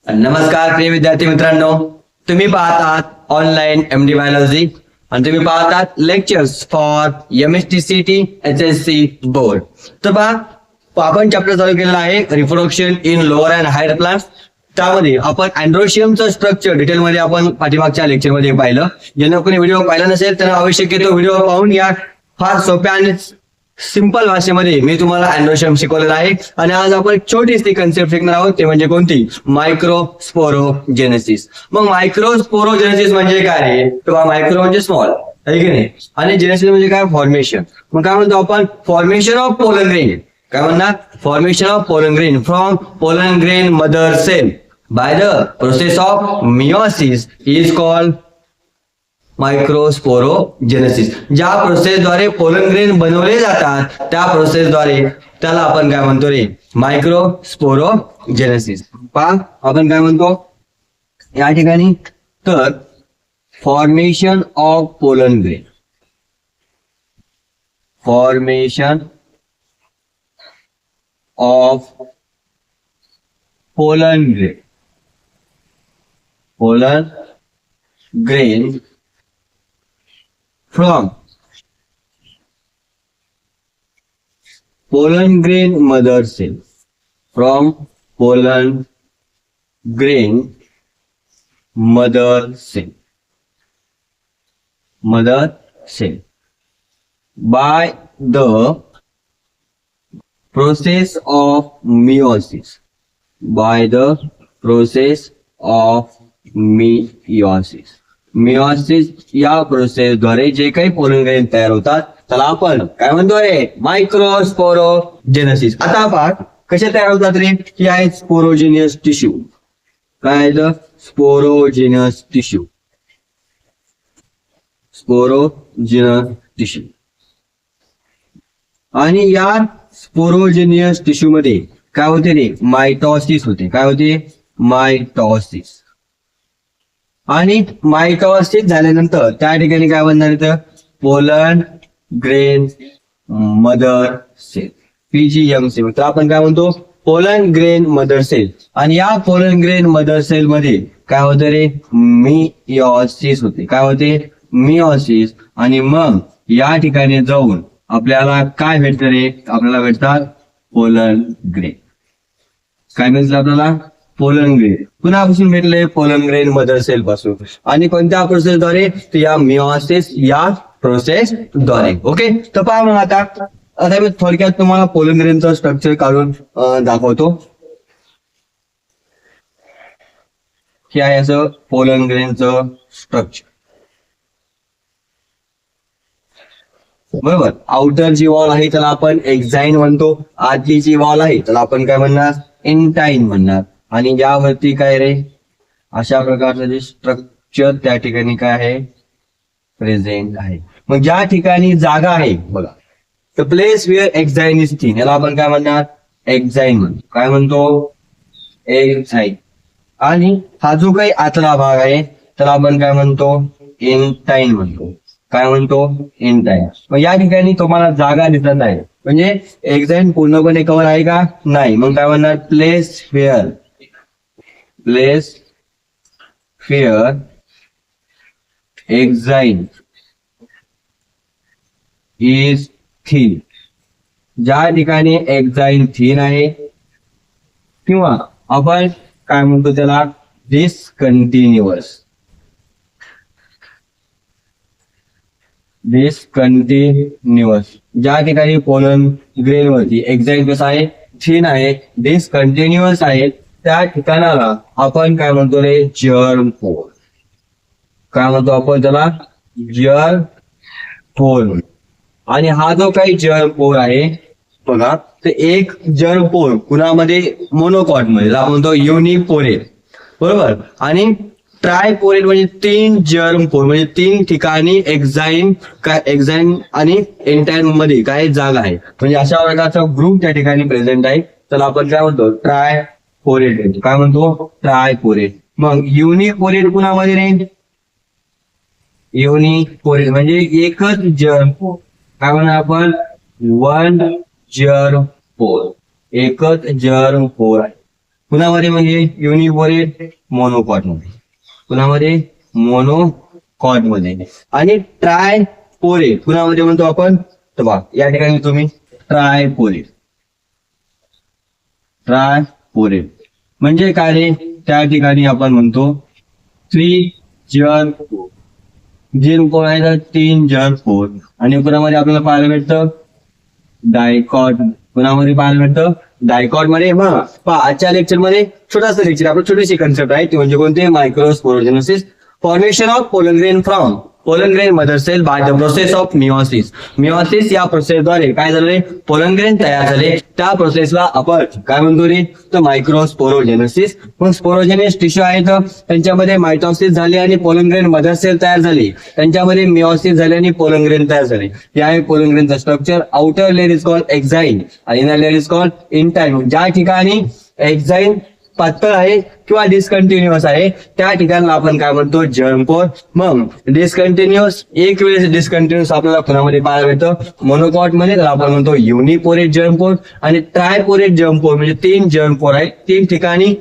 नमस्कार प्रिय विद्यार्थी मित्रांनो, तुम्ही पाहत आहात ऑनलाईन MD बायोलॉजी आणि तुम्ही पाहत आहात lectures for MSTCT HSC board. तर पहा, आपण चॅप्टर चालू केलेला आहे reproduction in lower and higher plants. त्यामध्ये आपण अँड्रोशियमचं स्ट्रक्चर डिटेलमध्ये आपण पाठीमागच्या लेक्चरमध्ये पाहिलं. ज्यांना कोणी व्हिडिओ पाहिला नसेल त्यांना आवश्यक तो व्हिडिओ पाहून या. फार सोप्या आणि सिंपल भाषेमध्ये मी तुम्हाला अँड्रोशियम शिकवलेला आहे आणि आज आपण एक छोटीशी कन्सेप्ट शिकणार आहोत. ते म्हणजे कोणती? मायक्रोस्पोरोजेनेसिस. मग मायक्रोस्पोरोजेनेसिस म्हणजे काय? तर मायक्रो म्हणजे स्मॉल आहे की नाही, आणि जेनेसिस म्हणजे काय? फॉर्मेशन. मग काय म्हणतो आपण? Formation of pollen grain. काय म्हणणार? Formation of pollen grain from pollen grain mother cell by the process of meiosis is called microsporogenesis. ज्या प्रोसेसद्वारे पोलन ग्रेन बनवले जातात त्या प्रोसेसद्वारे त्याला आपण काय म्हणतो रे? मायक्रोस्पोरोजेनेसिस. पहा आपण काय म्हणतो या ठिकाणी, तर formation of pollen grain, formation of pollen grain, pollen grain from pollen grain mother cell, from pollen grain mother cell, mother cell by the process of meiosis, by the process of meiosis. Meiosis या प्रोसेसद्वारे जे काही pollen grain तयार होतात त्याला आपण काय म्हणतो रे? मायक्रोस्पोरोजेनेसिस. आता पहा कसे तयार होतात रे? ही आहे स्पोरोजिनियस टिश्यू. काय आहे? स्पोरोजिनियस टिश्यू, स्पोरोजिनियस टिश्यू. आणि या स्पोरोजिनियस टिश्यू मध्ये काय होते रे? मायटॉसिस होते. काय होते? मायटॉसिस. आणि मायटॉसिस झाल्यानंतर त्या ठिकाणी काय बनणार आहे? Pollen grain mother cell, PGM. तर आपण काय म्हणतो? Pollen grain mother cell. आणि या पोलन ग्रेन मदर सेल मध्ये काय होतं रे? मियोसिस होते. काय होते? मियोसिस. आणि मग या ठिकाणी जाऊन आपल्याला काय भेटतं रे? आपल्याला भेटतात पोलन ग्रेन. काय भेटलं आपल्याला? Pollen grain. पुन्हापासून भेटले पोलन ग्रेन मदर सेल पासून. आणि कोणत्या प्रोसेसद्वारे? या मियोसिस या प्रोसेसद्वारे. ओके, तर पहा मग आता मी थोडक्यात तुम्हाला पोलन ग्रेनचं स्ट्रक्चर काढून दाखवतो. हे आहे असं पोलन ग्रेनचं स्ट्रक्चर. बरोबर. आउटर जी वॉल आहे त्याला आपण एक्झाईन म्हणतो. आतली जी वॉल आहे त्याला आपण काय म्हणणार? इंटाईन म्हणणार. आणि यावरती काय रे? अशा प्रकारचं जे स्ट्रक्चर त्या ठिकाणी काय आहे? प्रेझेंट आहे. मग ज्या ठिकाणी जागा आहे बघा, the place where exine is thin, याला आपण काय म्हणणार? एक्झाईन म्हणतो. काय म्हणतो? एक्झाईन. आणि हा जो काही आतला भाग आहे त्याला आपण काय म्हणतो? इंटाईन म्हणतो. काय म्हणतो? इंटाईन. मग या ठिकाणी तुम्हाला जागा दिसत नाही म्हणजे एक्झाईन पूर्णपणे कव्हर आहे का? नाही. मग काय म्हणणार? Place where, place where exine is thin. ज्या ठिकाणी एक्झाईन थिन आहे, किंवा आपण काय म्हणतो त्याला? Discontinuous, discontinuous. ज्या ठिकाणी पोलन ग्रेन वरती एक्झाईन कसं आहे? थिन आहे, डिसकंटिन्युअस आहे, त्या ठिकाणाला आपण काय म्हणतो रे? जर्म पोर. काय म्हणतो आपण त्याला? जर्म पोर. आणि हा जो काही जर्म पोर आहे बघा, तर एक जर्म पोर कुणामध्ये? मोनोकॉट मध्ये. आपण म्हणतो युनिपोरेट. बरोबर. आणि ट्रायपोरेट म्हणजे 3 जर्म पोर, म्हणजे 3 ठिकाणी एक्झाईन आणि एंटाईन मध्ये काय जागा आहे. म्हणजे अशा प्रकारचा ग्रुप त्या ठिकाणी प्रेझेंट आहे. तर आपण काय म्हणतो? ट्रायपोरेट. काय म्हणतो? ट्रायपोरेट. मग युनिपोरेट कुणामध्ये रे? युनिपोरेट म्हणजे एकच जर्म पोर. काय म्हणणार आपण? वन जर्म पोर. एकच जर्म पोर आहे. कुणामध्ये म्हणजे युनिपोरेट मोनोकॉट मध्ये, कुणामध्ये मोनोकॉट मध्ये. आणि ट्रायपोरेट कुणामध्ये म्हणतो आपण, तर बघा या ठिकाणी तुम्ही ट्रायपोरेट, ट्रायपोरेट म्हणजे काय रे, त्या ठिकाणी आपण म्हणतो त्रिजल पोर. जे कोण आहे तर 3 जल पोर. आणि कुणामध्ये आपल्याला पाहायला भेटतं डायकॉट, कुणामध्ये पाहायला भेटतं डायकॉट मध्ये. मग आजच्या लेक्चर मध्ये छोटासा लेक्चर, आपलं छोटीशी कन्सेप्ट आहे ती म्हणजे कोणते, microsporogenesis, formation of pollen grain from pollen grain mother cell by the process of meiosis. Meiosis या प्रोसेसद्वारे काय झाले, पोलन ग्रेन तयार झाले. त्या प्रोसेसला आपण काय म्हणतो रे, तर मायक्रोस्पोरोजेनेसिस. मग स्पोरोजेनियस टिश्यू आहेत, त्यांच्यामध्ये मायटॉसिस झाले आणि पोलन ग्रेन मदर सेल तयार झाली. त्यांच्यामध्ये मिओसिस झाले आणि पोलन ग्रेन तयार झाले. हे आहे पोलन ग्रेनचं structure. Outer layer is called exine आणि inner layer is called intine. ज्या ठिकाणी एक्झाईन पातळ आहे किंवा डिस्कंटिन्युअस आहे त्या ठिकाणी आपण काय म्हणतो, जर्म पोर. मग डिस्कंटिन्युअस, एक वेळेस डिस्कंटिन्युअस आपल्याला कुणामध्ये पाहायला भेटतं, मोनोकॉट मध्ये, तर आपण म्हणतो युनिपोरेट जर्म पोर. आणि ट्रायपोरेट जर्म पोर म्हणजे 3 जर्म पोर आहेत 3 ठिकाणी.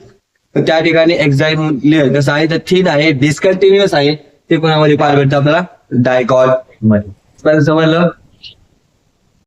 त्या ठिकाणी एक्झाईन लेअर कसं आहे तर थिन आहे, डिस्कंटिन्युअस आहे, ते कोणामध्ये पाहायला भेटतं आपल्याला, डायकॉट मध्ये. समजलं.